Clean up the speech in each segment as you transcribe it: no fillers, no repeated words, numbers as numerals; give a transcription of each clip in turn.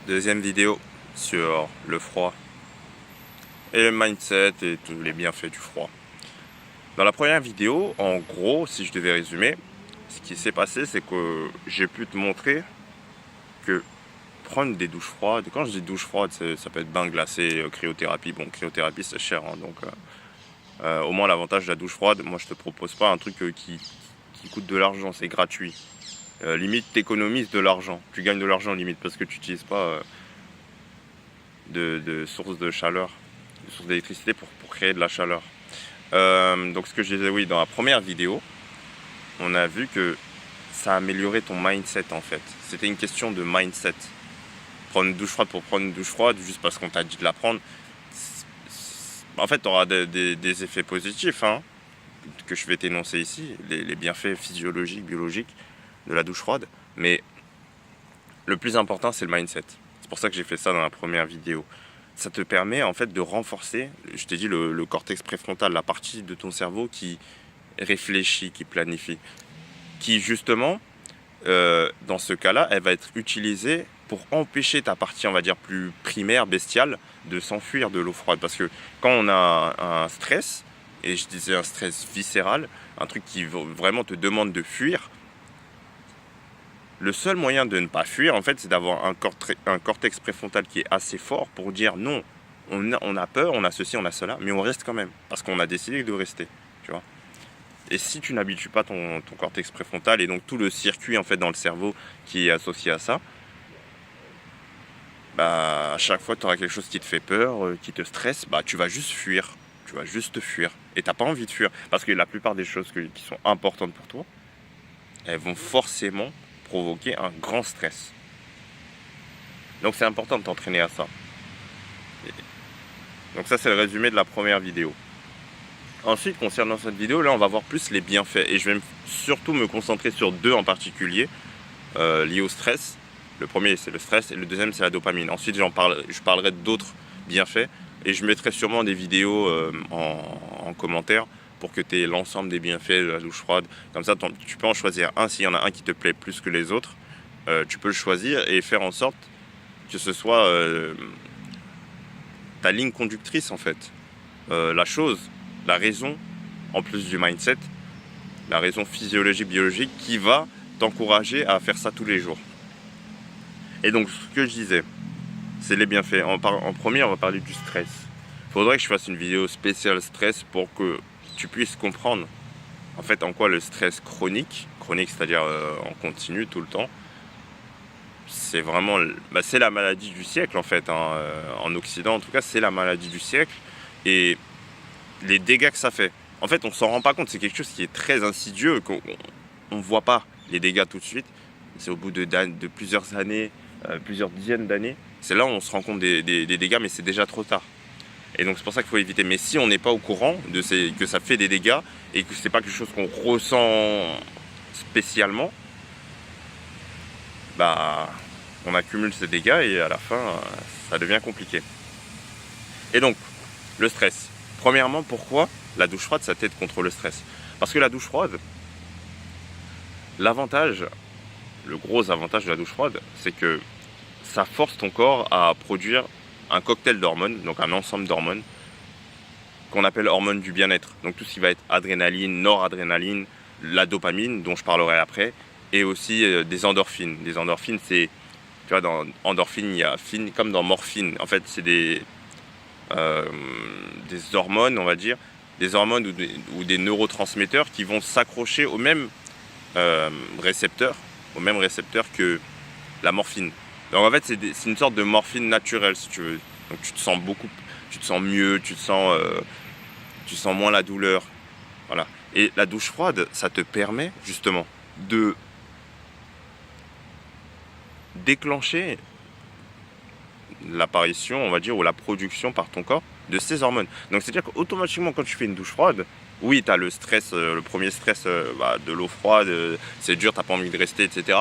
Deuxième vidéo sur le froid et le mindset et tous les bienfaits du froid. Dans la première vidéo, en gros, si je devais résumer, ce qui s'est passé, c'est que j'ai pu te montrer que prendre des douches froides, quand je dis douche froide, ça peut être bain glacé, cryothérapie. Bon, cryothérapie c'est cher, hein, donc au moins l'avantage de la douche froide, moi je te propose pas un truc qui coûte de l'argent, c'est gratuit. Limite, t'économises de l'argent, tu gagnes de l'argent limite parce que tu n'utilises pas de source de chaleur, de source d'électricité pour créer de la chaleur. Donc ce que je disais, oui, dans la première vidéo, on a vu que ça a amélioré ton mindset en fait. C'était une question de mindset. Prendre une douche froide pour prendre une douche froide, juste parce qu'on t'a dit de la prendre, en fait, tu auras des effets positifs, hein, que je vais t'énoncer ici, les bienfaits physiologiques, biologiques de la douche froide. Mais le plus important, c'est le mindset. C'est pour ça que j'ai fait ça dans la première vidéo. Ça te permet en fait de renforcer, je t'ai dit, le cortex préfrontal, la partie de ton cerveau qui réfléchit, qui planifie, qui justement, dans ce cas-là, elle va être utilisée pour empêcher ta partie, on va dire, plus primaire, bestiale, de s'enfuir de l'eau froide. Parce que quand on a un stress, et je disais un stress viscéral, un truc qui vraiment te demande de fuir, le seul moyen de ne pas fuir, en fait, c'est d'avoir un cortex préfrontal qui est assez fort pour dire non, on a peur, on a ceci, on a cela, mais on reste quand même, parce qu'on a décidé de rester, tu vois. Et si tu n'habitues pas ton cortex préfrontal et donc tout le circuit en fait dans le cerveau qui est associé à ça, bah à chaque fois que tu auras quelque chose qui te fait peur, qui te stresse, bah tu vas juste fuir. Tu vas juste fuir. Et t'as pas envie de fuir. Parce que la plupart des choses qui sont importantes pour toi, elles vont forcément provoquer un grand stress. Donc c'est important de t'entraîner à ça. Donc ça c'est le résumé de la première vidéo. Ensuite, concernant cette vidéo, là on va voir plus les bienfaits. Et je vais surtout me concentrer sur deux en particulier, liés au stress. Le premier c'est le stress et le deuxième c'est la dopamine. Ensuite je parlerai d'autres bienfaits et je mettrai sûrement des vidéos en commentaire pour que tu aies l'ensemble des bienfaits de la douche froide. Comme ça tu peux en choisir un. S'il y en a un qui te plaît plus que les autres, tu peux le choisir et faire en sorte que ce soit ta ligne conductrice en fait. La chose, la raison, en plus du mindset, la raison physiologique, biologique qui va t'encourager à faire ça tous les jours. Et donc ce que je disais, c'est les bienfaits. En premier, on va parler du stress. Il faudrait que je fasse une vidéo spéciale stress pour que tu puisses comprendre en fait en quoi le stress chronique c'est-à-dire en continu tout le temps, c'est vraiment, c'est la maladie du siècle en fait, hein, en Occident en tout cas, c'est la maladie du siècle et les dégâts que ça fait. En fait, on s'en rend pas compte, c'est quelque chose qui est très insidieux, qu'on ne voit pas les dégâts tout de suite. C'est au bout de plusieurs années, plusieurs dizaines d'années, c'est là où on se rend compte des dégâts, mais c'est déjà trop tard. Et donc c'est pour ça qu'il faut éviter. Mais si on n'est pas au courant que ça fait des dégâts et que c'est pas quelque chose qu'on ressent spécialement, bah on accumule ces dégâts et à la fin ça devient compliqué. Et donc le stress. Premièrement, pourquoi la douche froide ça t'aide contre le stress? Parce que la douche froide, le gros avantage de la douche froide, c'est que ça force ton corps à produire un cocktail d'hormones, donc un ensemble d'hormones qu'on appelle hormones du bien-être. Donc tout ce qui va être adrénaline, noradrénaline, la dopamine dont je parlerai après, et aussi des endorphines. Des endorphines, c'est, tu vois, dans endorphine, il y a fine comme dans morphine. En fait, c'est des hormones, on va dire, des hormones ou des neurotransmetteurs qui vont s'accrocher au même récepteur que la morphine. Donc en fait, c'est une sorte de morphine naturelle, si tu veux. Donc tu te sens mieux, tu sens moins la douleur. Voilà. Et la douche froide, ça te permet justement de déclencher l'apparition, on va dire, ou la production par ton corps de ces hormones. Donc c'est-à-dire qu'automatiquement, quand tu fais une douche froide, oui, tu as le stress, le premier stress de l'eau froide, c'est dur, tu n'as pas envie de rester, etc.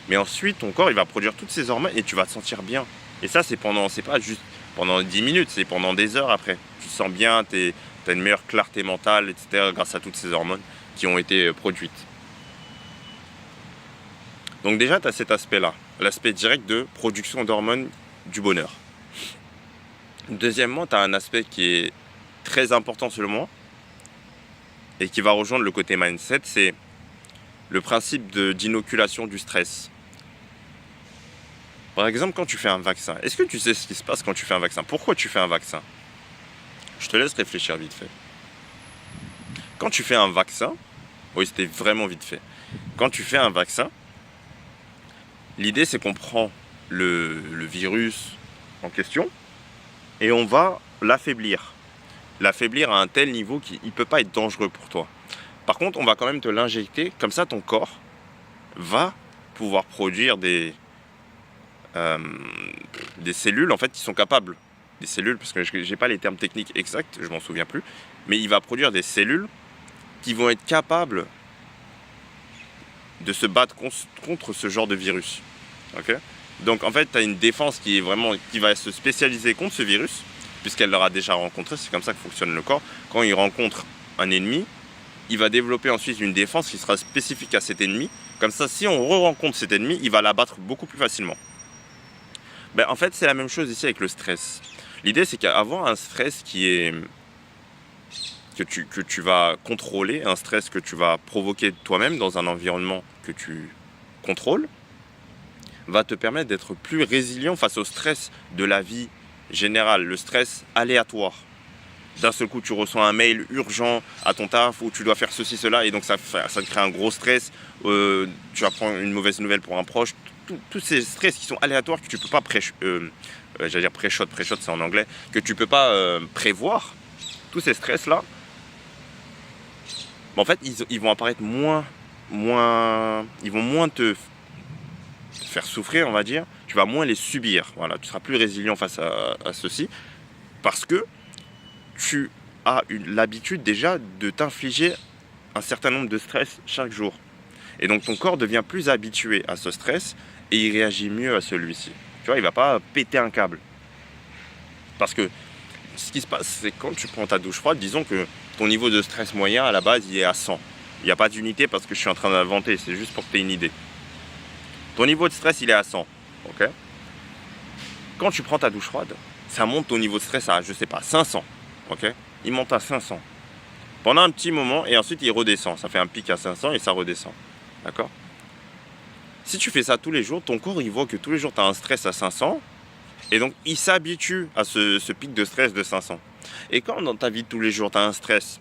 Mais ensuite, ton corps, il va produire toutes ces hormones et tu vas te sentir bien. Et ça, c'est pas juste pendant 10 minutes, c'est pendant des heures après. Tu te sens bien, tu as une meilleure clarté mentale, etc. grâce à toutes ces hormones qui ont été produites. Donc déjà, tu as cet aspect-là, l'aspect direct de production d'hormones du bonheur. Deuxièmement, tu as un aspect qui est très important selon moi et qui va rejoindre le côté mindset, c'est le principe d'inoculation du stress. Par exemple, quand tu fais un vaccin, est-ce que tu sais ce qui se passe quand tu fais un vaccin? Pourquoi tu fais un vaccin? Je te laisse réfléchir vite fait. Quand tu fais un vaccin, oui, c'était vraiment vite fait. Quand tu fais un vaccin, l'idée c'est qu'on prend le virus en question et on va l'affaiblir. L'affaiblir à un tel niveau qu'il ne peut pas être dangereux pour toi. Par contre, on va quand même te l'injecter, comme ça ton corps va pouvoir produire des cellules en fait qui sont capables, des cellules, parce que je n'ai pas les termes techniques exacts, je m'en souviens plus, mais il va produire des cellules qui vont être capables de se battre contre ce genre de virus. Okay, donc en fait, tu as une défense qui va se spécialiser contre ce virus, puisqu'elle l'aura déjà rencontré. C'est comme ça que fonctionne le corps. Quand il rencontre un ennemi, il va développer ensuite une défense qui sera spécifique à cet ennemi. Comme ça, si on re-rencontre cet ennemi, il va l'abattre beaucoup plus facilement. Ben, en fait, c'est la même chose ici avec le stress. L'idée, c'est qu'avoir un stress que tu vas contrôler, un stress que tu vas provoquer toi-même dans un environnement que tu contrôles, va te permettre d'être plus résilient face au stress de la vie générale, le stress aléatoire. D'un seul coup, tu reçois un mail urgent à ton taf où tu dois faire ceci, cela, et donc ça te crée un gros stress. Tu apprends une mauvaise nouvelle pour un proche. Tous ces stress qui sont aléatoires, que tu ne peux pas pré-shot c'est en anglais, que tu ne peux pas prévoir, tous ces stress-là, en fait, ils vont apparaître ils vont moins te faire souffrir, on va dire. Tu vas moins les subir. Voilà, tu seras plus résilient face à ceci, parce que tu as l'habitude déjà de t'infliger un certain nombre de stress chaque jour. Et donc ton corps devient plus habitué à ce stress et il réagit mieux à celui-ci. Tu vois, il ne va pas péter un câble. Parce que ce qui se passe, c'est quand tu prends ta douche froide, disons que ton niveau de stress moyen à la base il est à 100. Il n'y a pas d'unité parce que je suis en train d'inventer, c'est juste pour que tu aies une idée. Ton niveau de stress il est à 100. Okay, quand tu prends ta douche froide, ça monte ton niveau de stress à, je sais pas, 500. Okay, il monte à 500. Pendant un petit moment et ensuite il redescend. Ça fait un pic à 500 et ça redescend. D'accord? Si tu fais ça tous les jours, ton corps il voit que tous les jours tu as un stress à 500 et donc il s'habitue à ce pic de stress de 500. Et quand dans ta vie de tous les jours tu as un stress,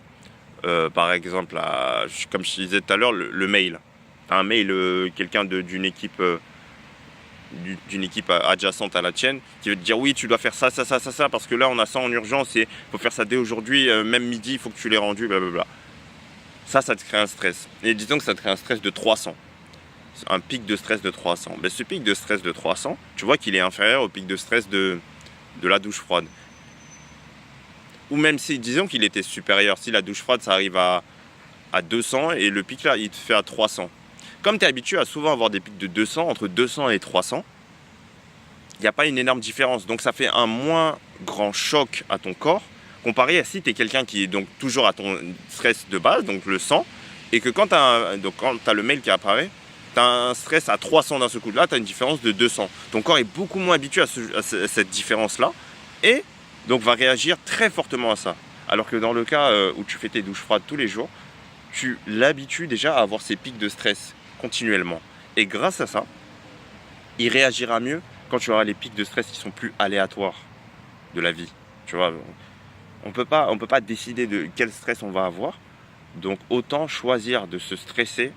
par exemple, comme je disais tout à l'heure, le mail. Tu as un mail, quelqu'un d'une équipe adjacente à la tienne qui veut te dire oui, tu dois faire ça parce que là on a ça en urgence et il faut faire ça dès aujourd'hui, même midi il faut que tu l'aies rendu, blablabla. Ça te crée un stress. Et disons que ça te crée un stress de 300. Un pic de stress de 300. Mais ce pic de stress de 300, tu vois qu'il est inférieur au pic de stress de la douche froide. Ou même si, disons qu'il était supérieur, si la douche froide ça arrive à 200 et le pic là il te fait à 300. Comme tu es habitué à souvent avoir des pics de 200, entre 200 et 300, il n'y a pas une énorme différence. Donc ça fait un moins grand choc à ton corps, comparé à si tu es quelqu'un qui est donc toujours à ton stress de base, donc le 100, et que quand tu as le mail qui apparaît, tu as un stress à 300 d'un seul coup. Là, tu as une différence de 200. Ton corps est beaucoup moins habitué à cette différence-là, et donc va réagir très fortement à ça. Alors que dans le cas où tu fais tes douches froides tous les jours, tu l'habitues déjà à avoir ces pics de stress continuellement. Et grâce à ça, il réagira mieux quand tu auras les pics de stress qui sont plus aléatoires de la vie. Tu vois, on peut pas décider de quel stress on va avoir. Donc autant choisir de se stresser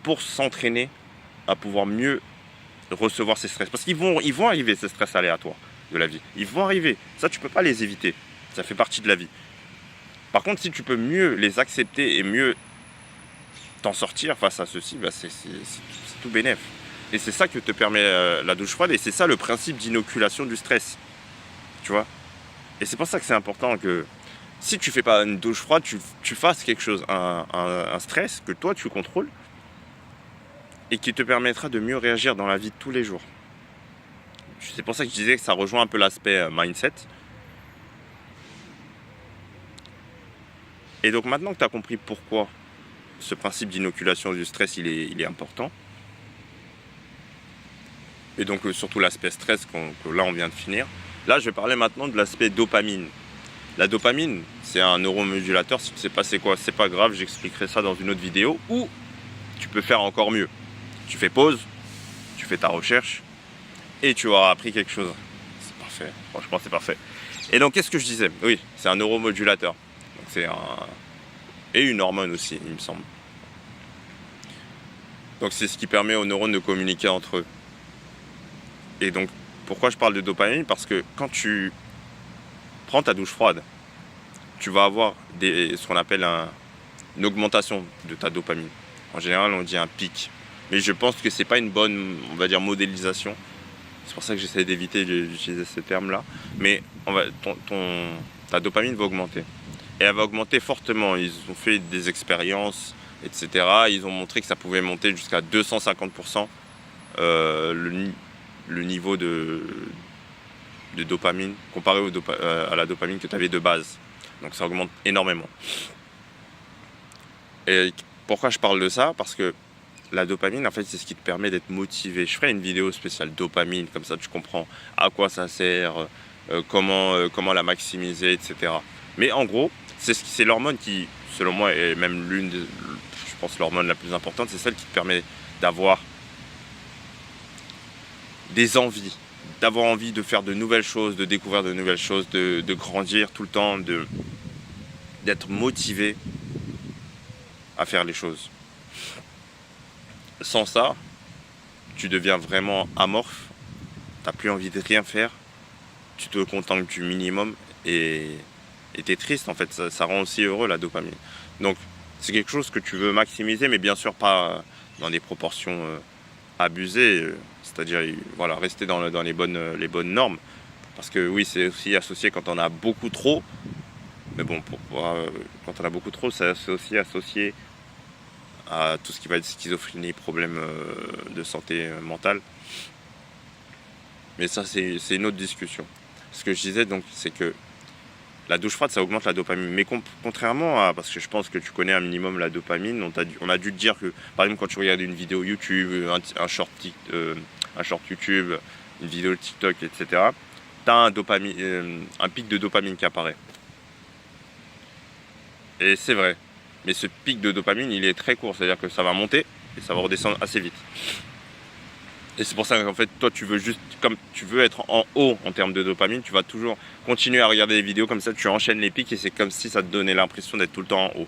pour s'entraîner à pouvoir mieux recevoir ces stress. Parce qu'ils vont arriver, ces stress aléatoires de la vie. Ils vont arriver. Ça, tu peux pas les éviter. Ça fait partie de la vie. Par contre, si tu peux mieux les accepter et mieux t'en sortir face à ceci, bah c'est tout bénef. Et c'est ça que te permet la douche froide, et c'est ça le principe d'inoculation du stress. Tu vois? Et c'est pour ça que c'est important que si tu fais pas une douche froide, tu fasses quelque chose, un stress que toi tu contrôles et qui te permettra de mieux réagir dans la vie de tous les jours. C'est pour ça que je disais que ça rejoint un peu l'aspect mindset. Et donc maintenant que tu as compris pourquoi ce principe d'inoculation du stress il est important, et donc surtout l'aspect stress que là on vient de finir. Là je vais parler maintenant de l'aspect dopamine. La dopamine, c'est un neuromodulateur. Si tu ne sais pas c'est quoi, c'est pas grave, j'expliquerai ça dans une autre vidéo. Ou tu peux faire encore mieux. Tu fais pause, tu fais ta recherche et tu auras appris quelque chose. C'est parfait, franchement c'est parfait. Et donc qu'est-ce que je disais? Oui, c'est un neuromodulateur. Donc c'est et une hormone aussi, il me semble. Donc c'est ce qui permet aux neurones de communiquer entre eux. Et donc pourquoi je parle de dopamine? Parce que quand tu prends ta douche froide, tu vas avoir ce qu'on appelle une augmentation de ta dopamine. En général, on dit un pic. Mais je pense que c'est pas une bonne, on va dire, modélisation. C'est pour ça que j'essaie d'éviter d'utiliser ces termes-là. Mais ta dopamine va augmenter. Et elle va augmenter fortement. Ils ont fait des expériences, etc. Ils ont montré que ça pouvait monter jusqu'à 250% le niveau de dopamine comparé à la dopamine que tu avais de base. Donc ça augmente énormément. Et pourquoi je parle de ça? Parce que la dopamine, en fait, c'est ce qui te permet d'être motivé. Je ferai une vidéo spéciale dopamine, comme ça tu comprends à quoi ça sert, comment la maximiser, etc. Mais en gros, c'est l'hormone qui, selon moi, est même je pense, l'hormone la plus importante, c'est celle qui te permet d'avoir des envies, d'avoir envie de faire de nouvelles choses, de découvrir de nouvelles choses, de grandir tout le temps, d'être motivé à faire les choses. Sans ça, tu deviens vraiment amorphe, tu n'as plus envie de rien faire, tu te contentes du minimum et tu es triste en fait, ça rend aussi heureux la dopamine. Donc c'est quelque chose que tu veux maximiser, mais bien sûr pas dans des proportions abusées, c'est-à-dire voilà, rester dans les bonnes normes. Parce que oui, c'est aussi associé quand on a beaucoup trop, mais bon, quand on a beaucoup trop, c'est aussi associé à tout ce qui va être schizophrénie, problèmes de santé mentale. Mais ça, c'est une autre discussion. Ce que je disais, donc, c'est que la douche froide, ça augmente la dopamine. Mais contrairement à, parce que je pense que tu connais un minimum la dopamine, on a dû te dire que, par exemple, quand tu regardes une vidéo YouTube, un short YouTube, une vidéo TikTok, etc., tu as un pic de dopamine qui apparaît. Et c'est vrai. Mais ce pic de dopamine, il est très court. C'est-à-dire que ça va monter et ça va redescendre assez vite. Et c'est pour ça qu'en fait, toi, comme tu veux être en haut en termes de dopamine, tu vas toujours continuer à regarder les vidéos comme ça, tu enchaînes les pics et c'est comme si ça te donnait l'impression d'être tout le temps en haut.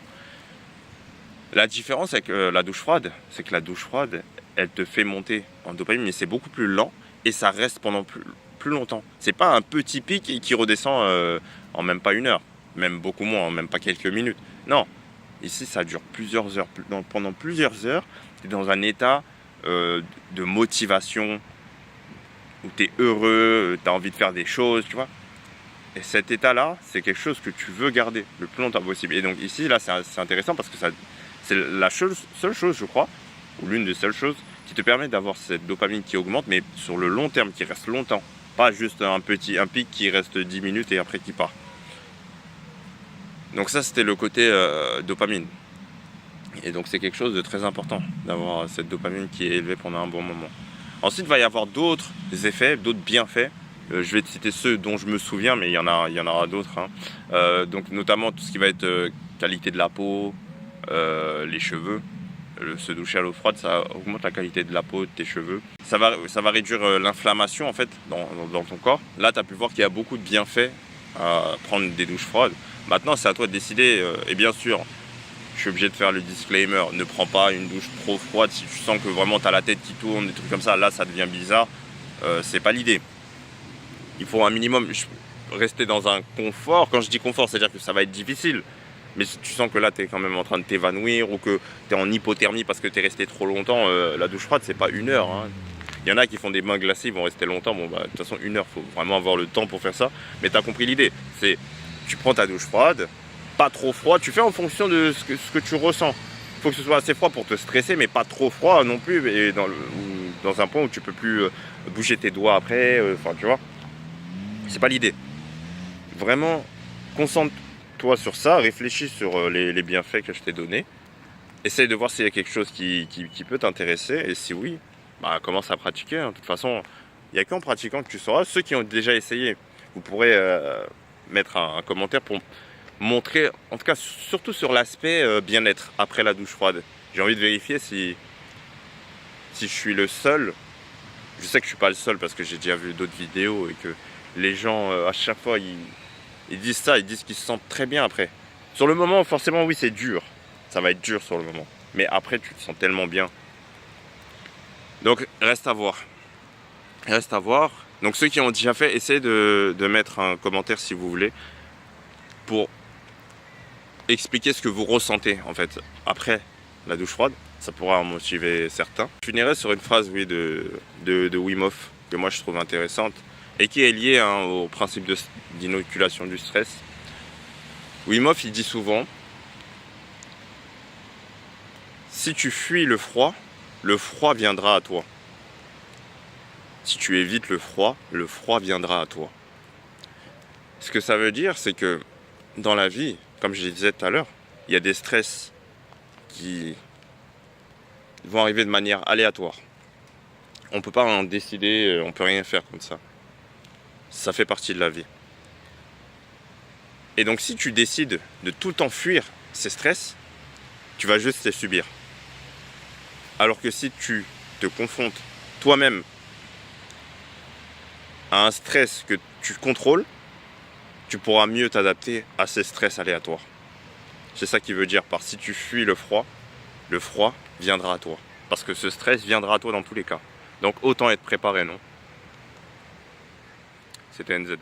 La différence avec la douche froide, c'est que la douche froide, elle te fait monter en dopamine, mais c'est beaucoup plus lent et ça reste pendant plus longtemps. C'est pas un petit pic qui redescend en même pas une heure, même beaucoup moins, en même pas quelques minutes. Non, ici ça dure plusieurs heures. Pendant plusieurs heures, tu es dans un état de motivation où tu es heureux, tu as envie de faire des choses, tu vois. Et cet état-là, c'est quelque chose que tu veux garder le plus longtemps possible. Et donc ici, là, c'est intéressant parce que c'est la seule chose, je crois, ou l'une des seules choses qui te permet d'avoir cette dopamine qui augmente, mais sur le long terme, qui reste longtemps. Pas juste un pic qui reste 10 minutes et après qui part. Donc ça, c'était le côté dopamine. Et donc c'est quelque chose de très important d'avoir cette dopamine qui est élevée pendant un bon moment. Ensuite, il va y avoir d'autres effets, d'autres bienfaits. Je vais te citer ceux dont je me souviens, mais il y en aura d'autres. Donc notamment tout ce qui va être qualité de la peau, les cheveux. Se doucher à l'eau froide, ça augmente la qualité de la peau, de tes cheveux. Ça va réduire l'inflammation en fait dans ton corps. Là, tu as pu voir qu'il y a beaucoup de bienfaits à prendre des douches froides. Maintenant, c'est à toi de décider. Et bien sûr, je suis obligé de faire le disclaimer, ne prends pas une douche trop froide si tu sens que vraiment tu as la tête qui tourne, des trucs comme ça, là ça devient bizarre, c'est pas l'idée. Il faut un minimum rester dans un confort. Quand je dis confort, c'est-à-dire que ça va être difficile, mais si tu sens que là tu es quand même en train de t'évanouir ou que tu es en hypothermie parce que tu es resté trop longtemps, la douche froide c'est pas une heure. Il y en a qui font des bains glacés, ils vont rester longtemps, bon bah de toute façon une heure, il faut vraiment avoir le temps pour faire ça, mais tu as compris l'idée, c'est tu prends ta douche froide, pas trop froid, tu fais en fonction de ce que tu ressens. Il faut que ce soit assez froid pour te stresser, mais pas trop froid non plus, et dans un point où tu peux plus bouger tes doigts après, enfin tu vois. C'est pas l'idée. Vraiment, concentre-toi sur ça, réfléchis sur les bienfaits que je t'ai donnés. Essaye de voir s'il y a quelque chose qui peut t'intéresser, et si oui, bah, commence à pratiquer. Hein. De toute façon, il n'y a qu'en pratiquant que tu sauras. Ceux qui ont déjà essayé, vous pourrez mettre un commentaire pour montrer, en tout cas surtout sur l'aspect bien-être après la douche froide. J'ai envie de vérifier si je suis le seul. Je sais que je suis pas le seul parce que j'ai déjà vu d'autres vidéos et que les gens à chaque fois ils disent ça, ils disent qu'ils se sentent très bien après. Sur le moment, forcément oui, c'est dur. Ça va être dur sur le moment. Mais après tu te sens tellement bien. Donc reste à voir. Reste à voir. Donc ceux qui ont déjà fait, essayez de mettre un commentaire si vous voulez pour expliquer ce que vous ressentez en fait après la douche froide. Ça pourra en motiver certains. Je finirai sur une phrase oui, de Wim Hof que moi je trouve intéressante et qui est liée hein, au principe d'inoculation du stress. Wim Hof il dit souvent si tu fuis le froid viendra à toi. Si tu évites le froid viendra à toi. Ce que ça veut dire, c'est que dans la vie, comme je disais tout à l'heure, il y a des stress qui vont arriver de manière aléatoire. On ne peut pas en décider, on ne peut rien faire comme ça. Ça fait partie de la vie. Et donc si tu décides de tout le temps fuir ces stress, tu vas juste les subir. Alors que si tu te confrontes toi-même à un stress que tu contrôles, tu pourras mieux t'adapter à ces stress aléatoires. C'est ça qui veut dire par si tu fuis le froid viendra à toi. Parce que ce stress viendra à toi dans tous les cas. Donc autant être préparé, non? C'était NZ.